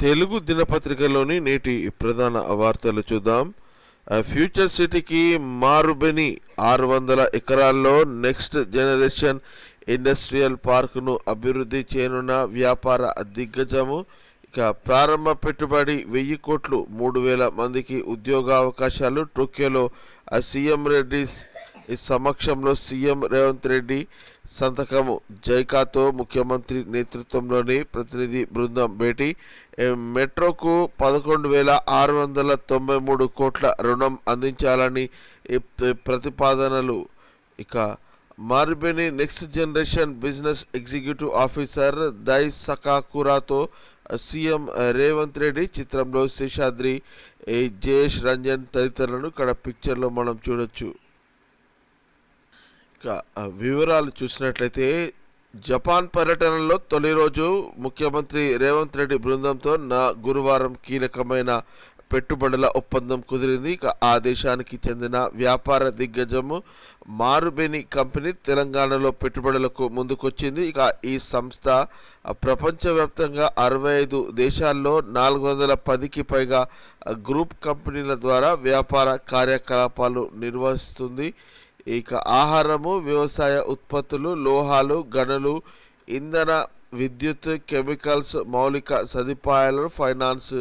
తెలుగు దినపత్రికలోని నేటి ప్రధాన వార్తలు చూద్దాం. ఫ్యూచర్ సిటీకి మారుబెని 600 ఎకరాల్లో నెక్స్ట్ జనరేషన్ ఇండస్ట్రియల్ పార్కును అభివృద్ధి చేయనున్న వ్యాపార దిగ్గజము. ఇక ప్రారంభ పెట్టుబడి 1000 కోట్లు, 3000 మందికి ఉద్యోగావకాశాలు. టోక్యోలో సీఎం రెడ్డి సమక్షంలో సీఎం రేవంత్ రెడ్డి సంతకము. జైకాతో ముఖ్యమంత్రి నేతృత్వంలోని ప్రతినిధి బృందం భేటీ. మెట్రోకు 11,693 కోట్ల రుణం అందించాలని ప్రతిపాదనలు. ఇక Marubeni next generation business executive officer Dai సకాకురాతో సీఎం రేవంత్ రెడ్డి. చిత్రంలో శేషాద్రి, జయేష్ రంజన్ తదితరులను ఇక్కడ పిక్చర్లో మనం చూడొచ్చు. ఇక వివరాలు చూసినట్లయితే, జపాన్ పర్యటనలో తొలి రోజు ముఖ్యమంత్రి రేవంత్ రెడ్డి బృందంతో గురువారం కీలకమైన పెట్టుబడుల ఒప్పందం కుదిరింది. ఇక ఆ దేశానికి చెందిన వ్యాపార దిగ్గజము మారుబెని కంపెనీ తెలంగాణలో పెట్టుబడులకు ముందుకొచ్చింది. ఇక ఈ సంస్థ ప్రపంచవ్యాప్తంగా 65 దేశాల్లో 410కి పైగా గ్రూప్ కంపెనీల ద్వారా వ్యాపార కార్యకలాపాలు నిర్వహిస్తుంది. ఇక ఆహారము, వ్యవసాయ ఉత్పత్తులు, లోహాలు, గనులు, ఇంధన, విద్యుత్, కెమికల్స్, మౌలిక సదుపాయాలు, finance,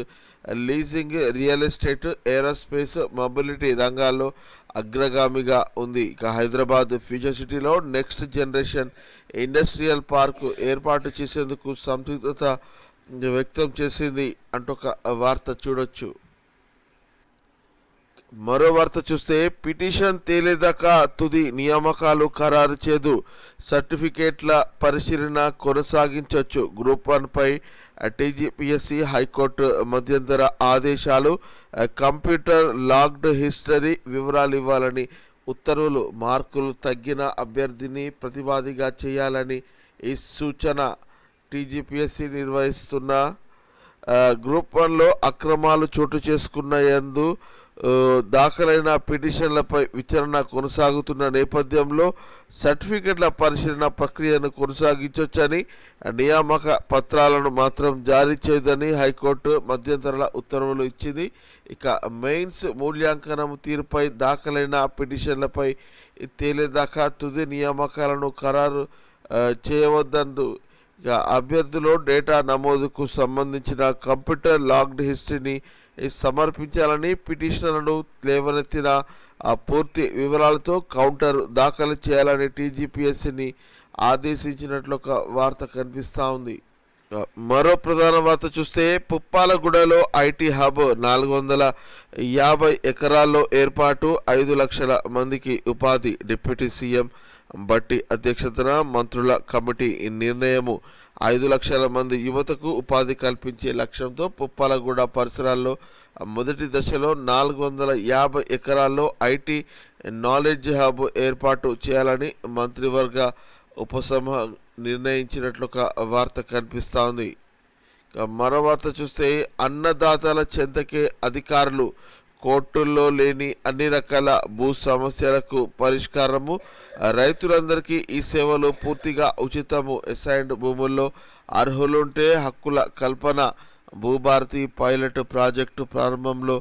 leasing, real estate, aerospace, mobility రంగాల్లో అగ్రగామిగా ఉంది. ఇక హైదరాబాద్ ఫ్యూచర్ సిటీలో నెక్స్ట్ జనరేషన్ ఇండస్ట్రియల్ పార్కు ఏర్పాటు చేసేందుకు సంసిద్ధత వ్యక్తం చేసింది అంటూ ఒక వార్త చూడొచ్చు. మరో వార్త చూస్తే, పిటిషన్ తేలేదాకా తుది నియామకాలు ఖరారు చేయదు, సర్టిఫికేట్ల పరిశీలన కొనసాగించవచ్చు. గ్రూప్ 1 పై టీజీపీఎస్సీ హైకోర్టు మధ్యంతర ఆదేశాలు. కంప్యూటర్ లాగ్డ్ హిస్టరీ వివరాలు ఇవ్వాలని ఉత్తర్వులు. మార్కులు తగ్గిన అభ్యర్థిని ప్రతివాదిగా చేయాలని ఈ సూచన. టీజీపీఎస్సీ నిర్వహిస్తున్న గ్రూప్ 1లో అక్రమాలు చోటు చేసుకున్నందు దాఖలైన పిటిషన్లపై విచారణ కొనసాగుతున్న నేపథ్యంలో సర్టిఫికెట్ల పరిశీలన ప్రక్రియను కొనసాగించవచ్చని, నియామక పత్రాలను మాత్రం జారీ చేయదని హైకోర్టు మధ్యంతర ఉత్తర్వులు ఇచ్చింది. ఇక మెయిన్స్ మూల్యాంకనం తీరుపై దాఖలైన పిటిషన్లపై తేలేదాకా తుది నియామకాలను ఖరారు చేయవద్దందు. ఇక అభ్యర్థులు డేటా నమోదుకు సంబంధించిన కంప్యూటర్ లాగ్డ్ హిస్టరీని సమర్పించాలని, పిటిషన్లను లేవనెత్తిన పూర్తి వివరాలతో కౌంటర్ దాఖలు చేయాలని టీజీపీఎస్సీని ఆదేశించినట్లు ఒక వార్త కనిపిస్తూ ఉంది. మరో ప్రధాన వార్త చూస్తే, పుప్పాలగూడలో ఐటీ హబ్ 450 ఎకరాల్లో ఏర్పాటు, 5 లక్షల మందికి ఉపాధి. డిప్యూటీ సీఎం బట్టి అధ్యక్షతన మంత్రుల కమిటీ నిర్ణయము. 5 లక్షల మంది యువతకు ఉపాధి కల్పించే లక్ష్యంతో పుప్పాలగూడ పరిసరాల్లో మొదటి దశలో 450 ఎకరాల్లో ఐటీ నాలెడ్జ్ హబ్ ఏర్పాటు చేయాలని మంత్రివర్గ ఉపసంహ నిర్ణయించినట్లు ఒక వార్త కనిపిస్తూ ఉంది. మరో వార్త చూస్తే, అన్నదాతల చెంతకే అధికారులు, కోర్టుల్లో లేని అన్ని రకాల భూ సమస్యలకు పరిష్కారము. రైతులందరికీ ఈ సేవలు పూర్తిగా ఉచితము. అసైన్డ్ భూముల్లో అర్హులుంటే హక్కుల కల్పన. భూభారతి పైలట్ ప్రాజెక్టు ప్రారంభంలో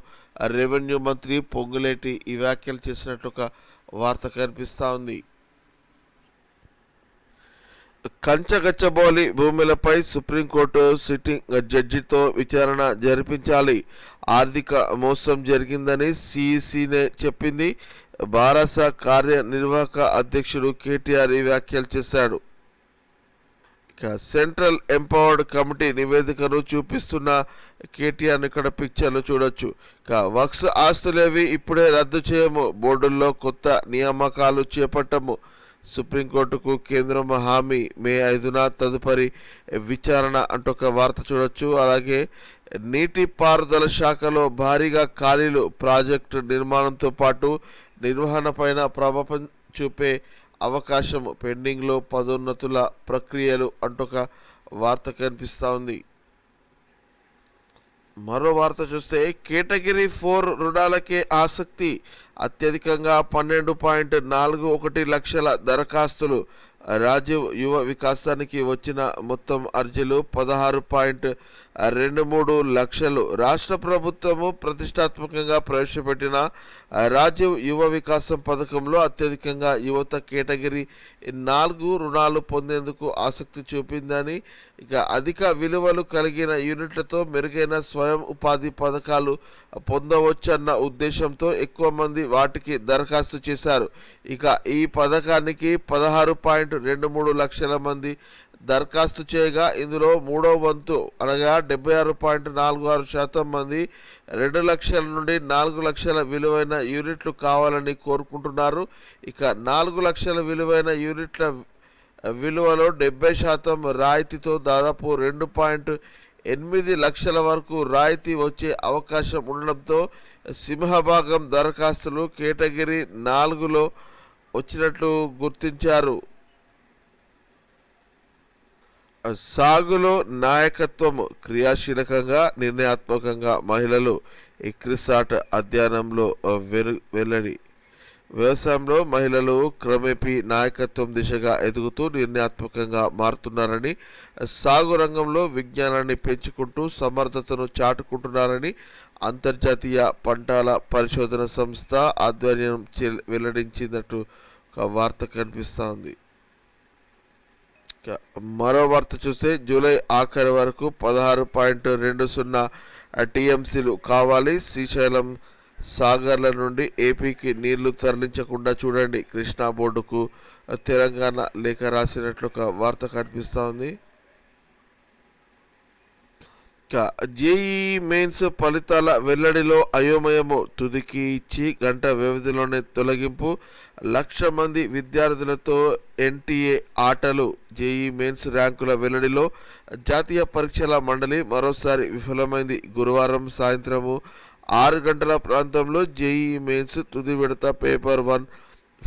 రెవెన్యూ మంత్రి పొంగులేటి ఈ వ్యాఖ్యలు చేసినట్లు ఒక వార్త కనిపిస్తూ ఉంది. కంచగచ్చబౌలి భూములపై సుప్రీంకోర్టు సిట్టింగ్ జడ్జితో విచారణ జరిపించాలి. ఆర్థిక మోసం జరిగిందని సిఈసినే చెప్పింది. బారాస కార్యనిర్వాహక అధ్యక్షుడు కేటీఆర్ ఈ వ్యాఖ్యలు చేశాడు. ఇక సెంట్రల్ ఎంపవర్డ్ కమిటీ నివేదికను చూపిస్తున్న కేటీఆర్ని ఇక్కడ పిక్చర్లు చూడొచ్చు. ఇక వక్స్ ఆస్తులేవి ఇప్పుడే రద్దు చేయము, బోర్డుల్లో కొత్త నియామకాలు చేపట్టము. సుప్రీంకోర్టుకు కేంద్రం హామీ, మే 5న తదుపరి విచారణ అంటూ ఒక వార్త చూడొచ్చు. అలాగే నీటిపారుదల శాఖలో భారీగా ఖాళీలు, ప్రాజెక్టు నిర్మాణంతో పాటు నిర్వహణపైన ప్రభావం చూపే అవకాశం, పెండింగ్లో పదోన్నతుల ప్రక్రియలు అంటూ ఒక వార్త కనిపిస్తూ ఉంది. మరో వార్త చూస్తే, కేటగిరీ 4 రుణాలకే ఆసక్తి, అత్యధికంగా 12.41 లక్షల దరఖాస్తులు. రాజీవ్ యువ వికాసానికి వచ్చిన మొత్తం అర్జీలు 16.23 లక్షలు. రాష్ట్ర ప్రభుత్వము ప్రతిష్టాత్మకంగా ప్రవేశపెట్టిన రాజీవ్ యువ వికాసం పథకంలో అత్యధికంగా యువత కేటగిరీ 4 రుణాలు పొందేందుకు ఆసక్తి చూపిందని, ఇక అధిక విలువలు కలిగిన యూనిట్లతో మెరుగైన స్వయం ఉపాధి పథకాలు పొందవచ్చన్న ఉద్దేశంతో ఎక్కువ మంది వాటికి దరఖాస్తు చేశారు. ఇక ఈ పథకానికి 16.23 లక్షల మంది దరఖాస్తు చేయగా ఇందులో మూడో వంతు అనగా 76.46% మంది 2 లక్షల నుండి 4 లక్షల విలువైన యూనిట్లు కావాలని కోరుకుంటున్నారు. ఇక 4 లక్షల విలువైన యూనిట్ల విలువలో 70% రాయితీతో దాదాపు 2.8 లక్షల వరకు రాయితీ వచ్చే అవకాశం ఉండడంతో సింహభాగం దరఖాస్తులు కేటగిరీ 4లో వచ్చినట్లు గుర్తించారు. సాగులో నాయకత్వము క్రియాశీలకంగా నిర్ణయాత్మకంగా మహిళలు ఇక్రిసాట్ అధ్యయనంలో వెల్లడి. వ్యవసాయంలో మహిళలు క్రమేపీ నాయకత్వం దిశగా ఎదుగుతూ నిర్ణయాత్మకంగా మారుతున్నారని, సాగు రంగంలో విజ్ఞానాన్ని పెంచుకుంటూ సమర్థతను చాటుకుంటున్నారని అంతర్జాతీయ పంటల పరిశోధన సంస్థ ఆధ్వర్యం వెల్లడించినట్టు ఒక వార్త కనిపిస్తోంది. మరో వార్త చూస్తే జూలై ఆఖరి వరకు 16.20 టీఎంసీలు కావాలి. శ్రీశైలం సాగర్ల నుండి ఏపీకి నీళ్లు తరలించకుండా చూడండి. కృష్ణా బోర్డుకు తెలంగాణ లేఖ రాసినట్లు ఒక వార్త కనిపిస్తూ ఉంది. జేఈఈ మెయిన్స్ ఫలితాల వెల్లడిలో అయోమయము. తుదికి ఇచ్చి గంట వ్యవధిలోనే తొలగింపు. 1,00,000 మంది విద్యార్థులతో ఎన్టీఏ ఆటలు. జేఈఈ మెయిన్స్ ర్యాంకుల వెల్లడిలో జాతీయ పరీక్షల మండలి మరోసారి విఫలమైంది. గురువారం సాయంత్రము 6 గంటల ప్రాంతంలో జేఈఈ మెయిన్స్ తుది విడత పేపర్ 1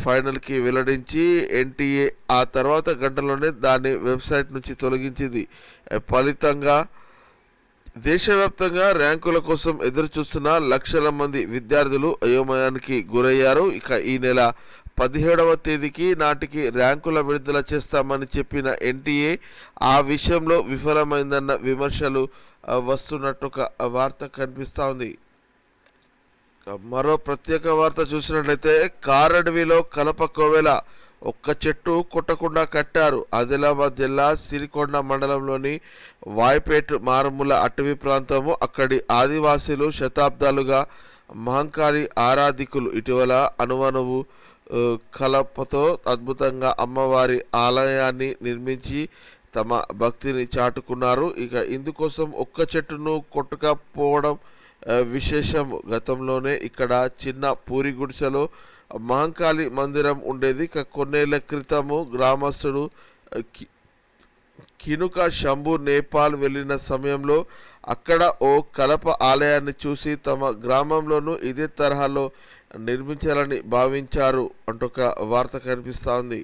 ఫైనల్కి వెల్లడించి ఎన్టీఏ ఆ తర్వాత గంటలోనే దాన్ని వెబ్సైట్ నుంచి తొలగించింది. ఫలితంగా దేశవ్యాప్తంగా ర్యాంకుల కోసం ఎదురుచూస్తున్న లక్షల మంది విద్యార్థులు అయోమయానికి గురయ్యారు. ఇక ఈ నెల 17వ తేదీకి నాటికి ర్యాంకుల విడుదల చేస్తామని చెప్పిన ఎన్టీఏ ఆ విషయంలో విఫలమైందన్న విమర్శలు వస్తున్నట్టు ఒక వార్త కనిపిస్తూ ఉంది. మరో ప్రత్యేక వార్త చూసినట్లయితే కారడవిలో కలప కోవెల ఒక్క చెట్టు కొట్టకుండా కట్టారు. ఆదిలాబాద్ జిల్లా సిరికొండ మండలంలోని వాయిపేట్ మారుమూల అటవీ ప్రాంతము. అక్కడి ఆదివాసీలు శతాబ్దాలుగా మహంకాళి ఆరాధికులు. ఇటీవల అనువనువు కలపతో అద్భుతంగా అమ్మవారి ఆలయాన్ని నిర్మించి తమ భక్తిని చాటుకున్నారు. ఇక ఇందుకోసం ఒక్క చెట్టును కొట్టుకపోవడం విశేషం. గతంలోనే ఇక్కడ చిన్న పూరి గుడిసెలో మహంకాళి మందిరం ఉండేది. కొన్నేళ్ల క్రితము గ్రామస్తుడు కినుక శంభు నేపాల్ వెళ్ళిన సమయంలో అక్కడ ఓ కలప ఆలయాన్ని చూసి తమ గ్రామంలోనూ ఇదే తరహాలో నిర్మించాలని భావించారు అంటూ ఒక వార్త కనిపిస్తోంది.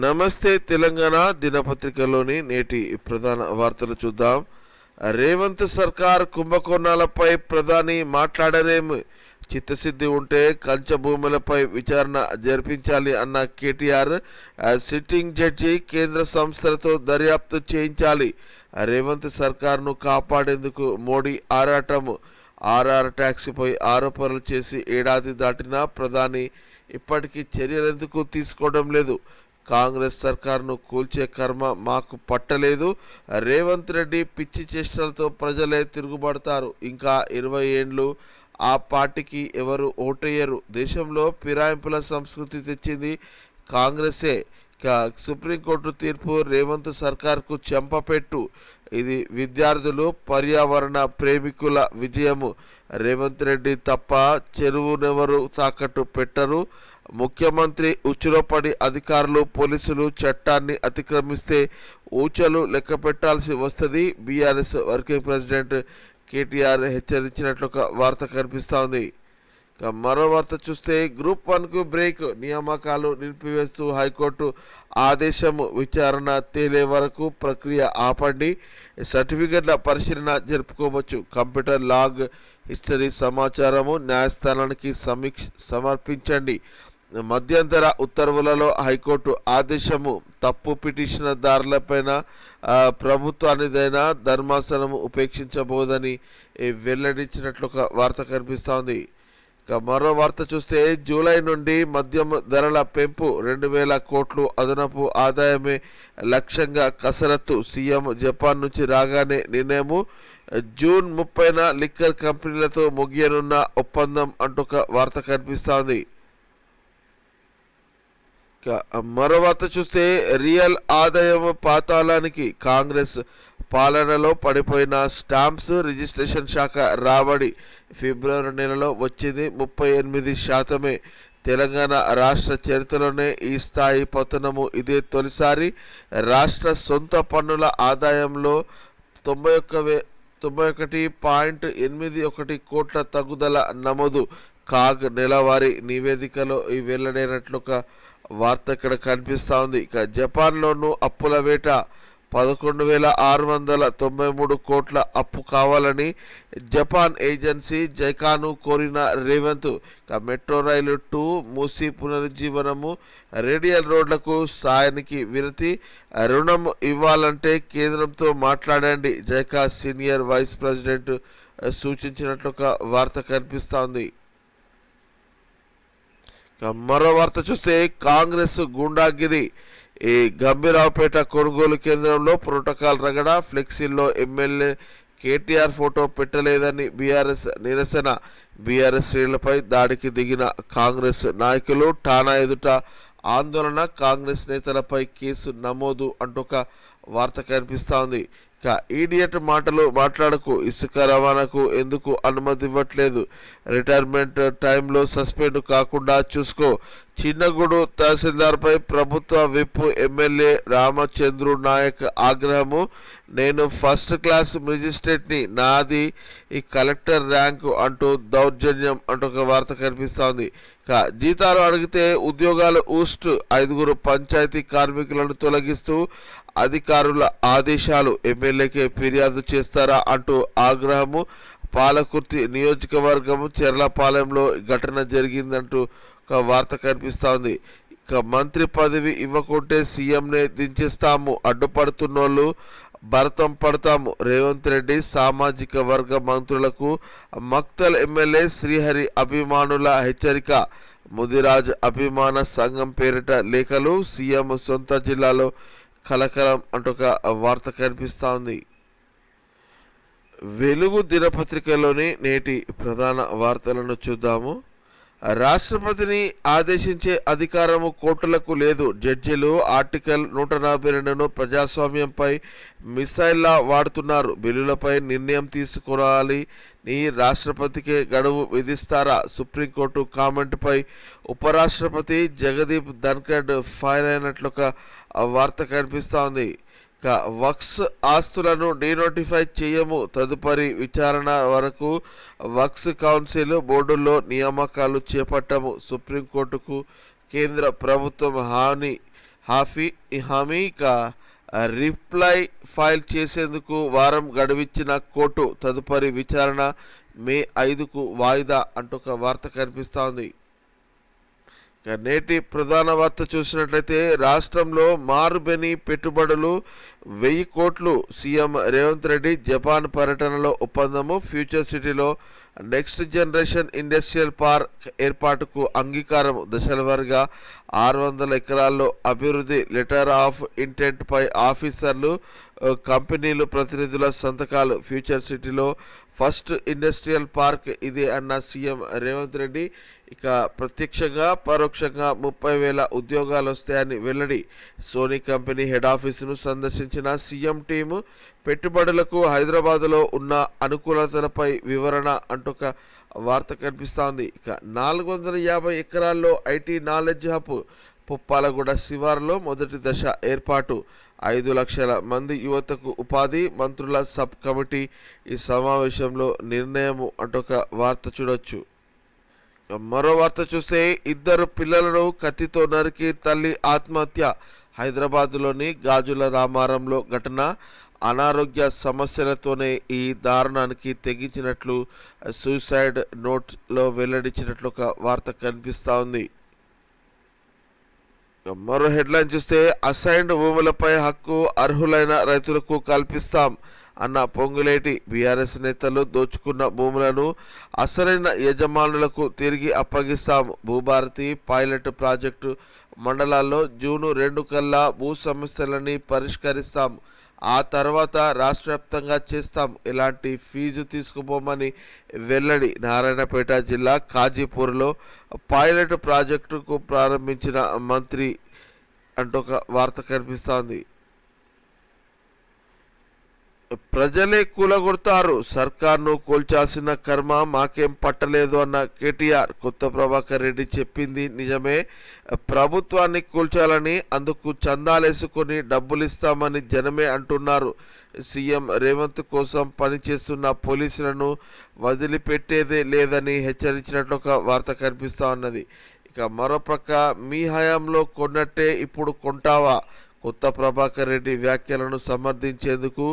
నమస్తే తెలంగాణ దినపత్రికలోని నేటి ప్రధాన వార్తలు చూద్దాం. రేవంత్ సర్కార్ కుంభకోణాలపై ప్రధాని మాట్లాడరేం. చిత్తశుద్ధి ఉంటే కంచ భూములపై విచారణ జరిపించాలి అన్న కేటీఆర్. సిట్టింగ్ జడ్జి కేంద్ర సంస్థలతో దర్యాప్తు చేయించాలి. రేవంత్ సర్కార్ను కాపాడేందుకు మోడీ ఆరాటం. ఆర్ఆర్ ట్యాక్సీపై ఆరోపణలు చేసి ఏడాది దాటినా ప్రధాని ఇప్పటికీ చర్యలెందుకు తీసుకోవడం లేదు. కాంగ్రెస్ సర్కార్ను కూల్చే కర్మ మాకు పట్టలేదు. రేవంత్ రెడ్డి పిచ్చి చేష్టలతో ప్రజలే తిరుగుబడతారు. ఇంకా 20 ఏండ్లు ఆ పార్టీకి ఎవరు ఓటేయరు. దేశంలో ఫిరాయింపుల సంస్కృతి తెచ్చింది కాంగ్రెసే. సుప్రీంకోర్టు తీర్పు రేవంత్ సర్కార్కు చెంపపెట్టు. ఇది విద్యార్థులు పర్యావరణ ప్రేమికుల విజయము. రేవంత్ రెడ్డి తప్ప చెరువునెవరు తాకట్టు పెట్టరు. ముఖ్యమంత్రి ఉచ్చులో పడి అధికారులు పోలీసులు చట్టాన్ని అతిక్రమిస్తే ఊచలు లెక్క పెట్టాల్సి వస్తుంది. బీఆర్ఎస్ వర్కింగ్ ప్రెసిడెంట్ కేటీఆర్ హెచ్చరించినట్లు ఒక వార్త కనిపిస్తోంది. మరో వార్త చూస్తే గ్రూప్ 1కు బ్రేక్. నియామకాలు నిలిపివేస్తూ హైకోర్టు ఆదేశము. విచారణ తేలే వరకు ప్రక్రియ ఆపండి. సర్టిఫికెట్ల పరిశీలన జరుపుకోవచ్చు. కంప్యూటర్ లాగ్ హిస్టరీ సమాచారము న్యాయస్థానానికి సమర్పించండి. మధ్యంతర ఉత్తర్వులలో హైకోర్టు ఆదేశము తప్పు పిటిషన్దారులపైన ప్రభుత్వానిదైనా ధర్మాసనము ఉపేక్షించబోదని వెల్లడించినట్లు ఒక వార్త కనిపిస్తోంది. ఇక మరో వార్త చూస్తే జూలై నుండి మద్యం ధరల పెంపు 2,000 కోట్లు అదనపు ఆదాయమే లక్ష్యంగా కసరత్తు. సీఎం జపాన్ నుంచి రాగానే నిర్ణయము. జూన్ 30న లిక్కర్ కంపెనీలతో ముగియనున్న ఒప్పందం అంటూ ఒక వార్త కనిపిస్తోంది. మరో వార్త చూస్తే రియల్ ఆదాయం పాతాళానికి. కాంగ్రెస్ పాలనలో పడిపోయిన స్టాంప్స్ రిజిస్ట్రేషన్ శాఖ రాబడి ఫిబ్రవరి నెలలో వచ్చింది 38%. తెలంగాణ రాష్ట్ర చరిత్రలోనే ఈ స్థాయి పతనము ఇదే తొలిసారి. రాష్ట్ర సొంత పన్నుల ఆదాయంలో 91.81 కోట్ల తగ్గుదల నమోదు. కాగ్ నెలవారీ నివేదికలో ఈ వెల్లడైనట్లు ఒక వార్త ఇక్కడ కనిపిస్తూ ఉంది. ఇక జపాన్లోనూ అప్పుల వేట 11,693 కోట్ల అప్పు కావాలని జపాన్ ఏజెన్సీ జైకాను కోరిన రేవంత్. మెట్రో రైలు 2 మూసీ పునరుజ్జీవనము, రేడియల్ రోడ్లకు సాయానికి వినతి, రుణం ఇవ్వాలంటే కేంద్రంతో మాట్లాడండి జైకా సీనియర్ వైస్ ప్రెసిడెంట్ సూచించినట్లు ఒక వార్త కనిపిస్తోంది. మరో వార్త చూస్తే కాంగ్రెస్ గూండాగిరి. ఈ గంభీరావుపేట కొనుగోలు కేంద్రంలో ప్రోటోకాల్ రగడ. ఫ్లెక్సీల్లో ఎమ్మెల్యే కేటీఆర్ ఫోటో పెట్టలేదని బీఆర్ఎస్ నిరసన. బీఆర్ఎస్ శ్రేణులపై దాడికి దిగిన కాంగ్రెస్ నాయకులు. ఠాణా ఎదుట ఆందోళన. కాంగ్రెస్ నేతలపై కేసు నమోదు అంటూ ఒక వార్త కనిపిస్తోంది. ఇక ఈడియట్ మాటలు మాట్లాడకు, ఇసుక రవాణాకు ఎందుకు అనుమతి ఇవ్వట్లేదు, రిటైర్మెంట్ టైంలో సస్పెండ్ కాకుండా చూసుకో. చిన్నగూడు తహసీల్దార్పై ప్రభుత్వ విప్ ఎమ్మెల్యే రామచంద్రు నాయక్ ఆగ్రహము. నేను ఫస్ట్ క్లాస్ మెజిస్ట్రేట్ని, నాది ఈ కలెక్టర్ ర్యాంకు అంటూ దౌర్జన్యం అంటూ ఒక వార్త కనిపిస్తోంది. జీతాలు అడిగితే ఉద్యోగాలు ఊస్ట్. 5 పంచాయతీ కార్మికులను తొలగిస్తూ అధికారుల ఆదేశాలు. ఎమ్మెల్యేకే ఫిర్యాదు చేస్తారా అంటూ ఆగ్రహము. పాలకుర్తి నియోజకవర్గము చెర్లపాలెంలో ఘటన జరిగిందంటూ ఒక వార్త కనిపిస్తోంది. ఇక మంత్రి పదవి ఇవ్వకుంటే సీఎంనే దించేస్తాము, అడ్డుపడుతున్నోళ్ళు భరతం పడతాము. రేవంత్ రెడ్డి సామాజిక వర్గ మంత్రులకు. మక్తల్ ఎమ్మెల్యే శ్రీహరి అభిమానుల హెచ్చరిక. ముదిరాజ్ అభిమాన సంఘం పేరిట లేఖలు. సీఎం సొంత జిల్లాలో కలకలం అంటూ ఒక వార్త కనిపిస్తోంది. వెలుగు దినపత్రికలోని నేటి ప్రధాన వార్తలను చూద్దాము. రాష్ట్రపతిని ఆదేశించే అధికారము కోర్టులకు లేదు. జడ్జిలు ఆర్టికల్ 142ను ప్రజాస్వామ్యంపై మిసైల్లా వాడుతున్నారు. బిల్లులపై నిర్ణయం తీసుకోవాలి నీ రాష్ట్రపతికే గడువు విధిస్తారా? సుప్రీంకోర్టు కామెంట్పై ఉపరాష్ట్రపతి జగదీప్ ధన్ఖడ్ ఫైర్ అయినట్లు ఒక వార్త కనిపిస్తోంది. వక్స్ ఆస్తులను డీనోటిఫై చేయము, తదుపరి విచారణ వరకు వక్స్ కౌన్సిల్ బోర్డుల్లో నియామకాలు చేపట్టము. సుప్రీంకోర్టుకు కేంద్ర ప్రభుత్వం హామీ. రిప్లై ఫైల్ చేసేందుకు వారం గడువిచ్చిన కోర్టు. తదుపరి విచారణ మే 5కు వాయిదా అంటూ ఒక వార్త కనిపిస్తోంది. నేటి ప్రధాన వార్త చూసినట్లయితే రాష్ట్రంలో మారుబెని పెట్టుబడులు 1000 కోట్లు. సీఎం రేవంత్ రెడ్డి జపాన్ పర్యటనలో ఒప్పందము. ఫ్యూచర్ సిటీలో నెక్స్ట్ జనరేషన్ ఇండస్ట్రియల్ పార్క్ ఏర్పాటుకు అంగీకారం. దశల వారీగా 600 ఎకరాల్లో అభివృద్ధి. లెటర్ ఆఫ్ ఇంటెంట్ పై ఆఫీసర్లు కంపెనీలు ప్రతినిధుల సంతకాలు. ఫ్యూచర్ సిటీలో ఫస్ట్ ఇండస్ట్రియల్ పార్క్ ఇదే అన్న సీఎం రేవంత్ రెడ్డి. ఇక ప్రత్యక్షంగా పరోక్షంగా 30,000 ఉద్యోగాలు వస్తాయని వెల్లడి. సోనీ కంపెనీ హెడ్ ఆఫీసును సందర్శించిన సీఎం టీము. పెట్టుబడులకు హైదరాబాదులో ఉన్న అనుకూలతలపై వివరణ అంటూ ఒక వార్త కనిపిస్తోంది. ఇక 450 ఎకరాల్లో ఐటీ నాలెడ్జ్ హబ్. పుప్పాలగూడ శివారులో మొదటి దశ ఏర్పాటు. 5 లక్షల మంది యువతకు ఉపాధి. మంత్రుల సబ్ కమిటీ ఈ సమావేశంలో నిర్ణయము అంటూ ఒక వార్త చూడొచ్చు. మరో వార్త చూస్తే 2 పిల్లలను కత్తితో నరికి తల్లి ఆత్మహత్య. హైదరాబాద్లోని గాజుల రామారంలో ఘటన. అనారోగ్య సమస్యలతోనే ఈ దారుణానికి తెగించినట్లు సూసైడ్ నోట్లో వెల్లడించినట్లు ఒక వార్త కనిపిస్తూ ఉంది. మరో హెడ్లైన్ చూస్తే అసైన్డ్ భూములపై హక్కు అర్హులైన రైతులకు కల్పిస్తాం అన్న పొంగులేటి. బీఆర్ఎస్ నేతలు దోచుకున్న భూములను అసలైన యజమానులకు తిరిగి అప్పగిస్తాం. భూభారతి పైలట్ ప్రాజెక్టు మండలాల్లో జూను 2 కల్లా భూ సమస్యలని పరిష్కరిస్తాం. ఆ తర్వాత రాష్ట్ర వ్యాప్తంగా చేస్తాం. ఇలాంటి ఫీజు తీసుకుపోమని వెల్లడి. నారాయణపేట జిల్లా కాజీపూర్లో పైలట్ ప్రాజెక్టుకు ప్రారంభించిన మంత్రి అంటూ ఒక వార్త కనిపిస్తోంది. ప్రజలే కూలగొడతారు, సర్కార్ను కూల్చాల్సిన కర్మ మాకేం పట్టలేదు అన్న కేటీఆర్. కొత్త ప్రభాకర్ రెడ్డి చెప్పింది నిజమే, ప్రభుత్వాన్ని కూల్చాలని అందుకు చందాలేసుకొని డబ్బులిస్తామని జనమే అంటున్నారు. సీఎం రేవంత్ కోసం పనిచేస్తున్న పోలీసులను వదిలిపెట్టేదే లేదని హెచ్చరించినట్లు ఒక వార్త కనిపిస్తూ ఉన్నది. ఇక మరోపక్క మీ హయాంలో కొన్నట్టే ఇప్పుడు కొంటావా? కొత్త ప్రభాకర్ రెడ్డి వ్యాఖ్యలను సమర్థించేందుకు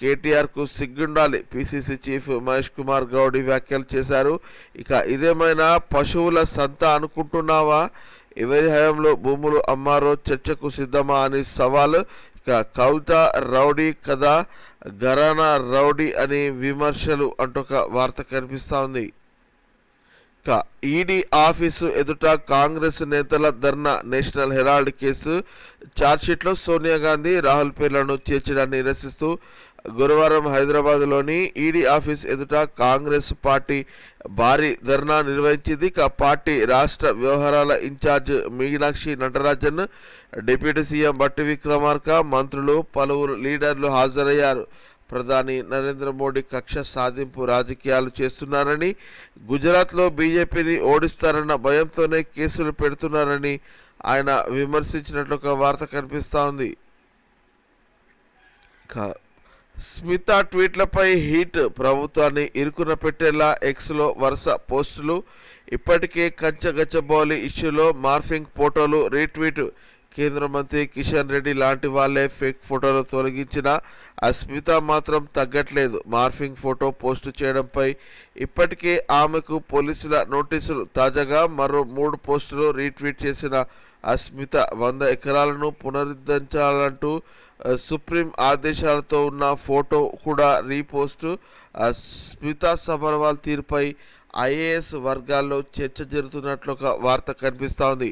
కేటీఆర్కు సిగ్గుండాలి. పిసిసి చీఫ్ మహేష్ కుమార్ గౌడ్ వ్యాఖ్యలు చేశారు. ఇక ఇదేమైనా పశువుల సంత అనుకుంటున్నావా? ఎవరి హయాంలో భూములు అమ్మారో చర్చకు సిద్ధమా అని సవాల్. ఇక కవిత రౌడీ కదా, ఘరానా రౌడీ అని విమర్శలు అంటూ ఒక వార్త కనిపిస్తూ ఉంది. ఈడీ ఆఫీసు ఎదుట కాంగ్రెస్ నేతల ధర్నా. నేషనల్ హెరాల్డ్ కేసు ఛార్జ్షీట్లో సోనియా గాంధీ, రాహుల్ పేర్లను చేర్చడాన్ని నిరసిస్తూ గురువారం హైదరాబాద్లోని ఈడీ ఆఫీస్ ఎదుట కాంగ్రెస్ పార్టీ భారీ ధర్నా నిర్వహించింది. పార్టీ రాష్ట్ర వ్యవహారాల in charge Meenakshi Natarajan, deputy CM Bhatti Vikramarka, మంత్రులు, పలువురు లీడర్లు హాజరయ్యారు. ప్రధాని నరేంద్ర మోడీ కక్ష సాధింపు రాజకీయాలు చేస్తున్నారని, గుజరాత్లో బీజేపీని ఓడిస్తారన్న భయంతోనే కేసులు పెడుతున్నారని ఆయన విమర్శించినట్లు ఒక వార్త కనిపిస్తూ ఉంది. స్మిత ట్వీట్లపై హీట్. ప్రభుత్వాన్ని ఇరుకున పెట్టేలా ఎక్స్లో వరుస పోస్టులు. ఇప్పటికే కంచగచ్చబౌలి ఇష్యూలో మార్ఫింగ్ ఫోటోలు రీట్వీట్. కేంద్ర మంత్రి కిషన్ రెడ్డి లాంటి వాళ్లే ఫేక్ ఫోటోలు తొలగించిన అస్మిత మాత్రం తగ్గట్లేదు. మార్ఫింగ్ ఫోటో పోస్టు చేయడంపై ఇప్పటికే ఆమెకు పోలీసుల నోటీసులు. తాజాగా మరో 3 పోస్టులు రీట్వీట్ చేసిన అస్మిత 100 ఎకరాలను పునరుద్ధరించాలంటూ సుప్రీం ఆదేశాలతో ఉన్న ఫోటో కూడా రీపోస్టు. స్మితా సబర్వాల్ తీరుపై ఐఏఎస్ వర్గాల్లో చర్చ జరుగుతున్నట్లు ఒక వార్త కనిపిస్తూ ఉంది.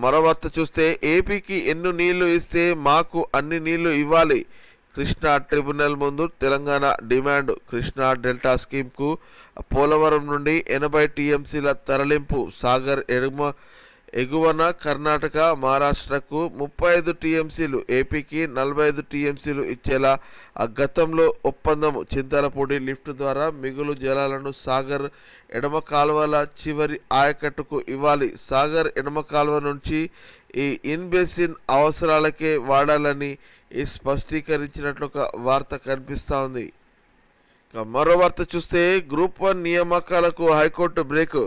మరో వార్త చూస్తే ఏపీకి ఎన్ని నీళ్లు ఇస్తే మాకు అన్ని నీళ్లు ఇవ్వాలి. కృష్ణా ట్రిబ్యునల్ ముందు తెలంగాణ డిమాండ్. కృష్ణా డెల్టా స్కీమ్కు పోలవరం నుండి 80 టీఎంసీల తరలింపు. సాగర్ ఎగువన కర్ణాటక, మహారాష్ట్రకు 35 టీఎంసీలు, ఏపీకి 45 టీఎంసీలు ఇచ్చేలా గతంలో ఒప్పందం. చింతలపూడి లిఫ్ట్ ద్వారా మిగులు జలాలను సాగర్ ఎడమ కాలువల చివరి ఆయకట్టుకు ఇవ్వాలి. సాగర్ ఎడమ కాలువ నుంచి ఈ ఇన్ బేసిన్ అవసరాలకే వాడాలని స్పష్టీకరించినట్లు ఒక వార్త కనిపిస్తూ ఉంది. మరో వార్త చూస్తే గ్రూప్ 1 నియామకాలకు హైకోర్టు బ్రేక్.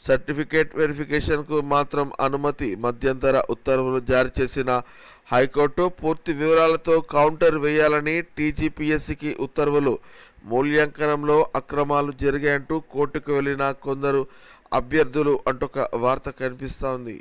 సర్టిఫికేట్ వెరిఫికేషన్కు మాత్రం అనుమతి. మధ్యంతర ఉత్తర్వులు జారీ చేసిన హైకోర్టు పూర్తి వివరాలతో కౌంటర్ వేయాలని టీజీపీఎస్సీకి ఉత్తర్వులు. మూల్యాంకనంలో అక్రమాలు జరిగాయంటూ కోర్టుకు వెళ్లిన కొందరు అభ్యర్థులు అంటూ ఒక వార్త కనిపిస్తూ ఉంది.